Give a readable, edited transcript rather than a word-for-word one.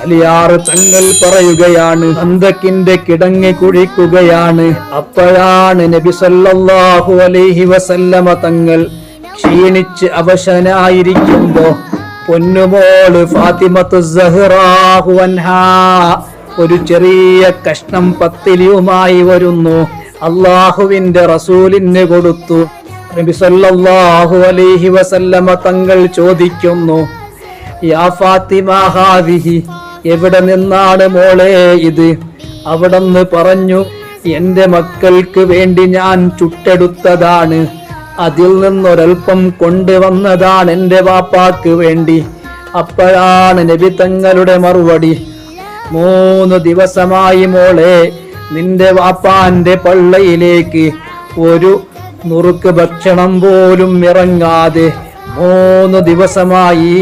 അലിയാർ തങ്ങൾ പറയുകയാണ്, ഹന്തക്കിന്റെ കിടങ്ങി കുഴിക്കുകയാണ്. അപ്പോഴാണ് നബി സല്ലല്ലാഹു അലൈഹി വസല്ലമ തങ്ങൾ ക്ഷീണിച്ച് അവശനായിരിക്കുമ്പോ പൊന്നുമോള് ഫാത്തിമത്തു സഹ്റാഹു അൻഹാ ഒരു ചെറിയ കഷ്ണം പത്തിരിയുമായി വരുന്നു. അള്ളാഹുവിന്റെ റസൂലിന് കൊടുത്തു. നബി സല്ലല്ലാഹു അലൈഹി വസല്ലമ തങ്ങൾ ചോദിക്കുന്നു, യാ ഫാത്തിമ ഹാദിഹി, എവിടെ നിന്നാണ് മോളെ ഇത്? അവിടെന്ന് പറഞ്ഞു, എന്റെ മക്കൾക്ക് വേണ്ടി ഞാൻ ചുട്ടെടുത്തതാണ്, അതിൽ നിന്നൊരൽപ്പം കൊണ്ടുവന്നതാണ് എന്റെ വാപ്പാക്ക് വേണ്ടി. അപ്പോഴാണ് നബി തങ്ങളുടെ മറുപടി, 3 ദിവസമായി മോളെ നിന്റെ വാപ്പാന്റെ പള്ളയിലേക്ക് ഒരു നുറുക്ക് ഭക്ഷണം പോലും ഇറങ്ങാതെ 3 ദിവസമായി.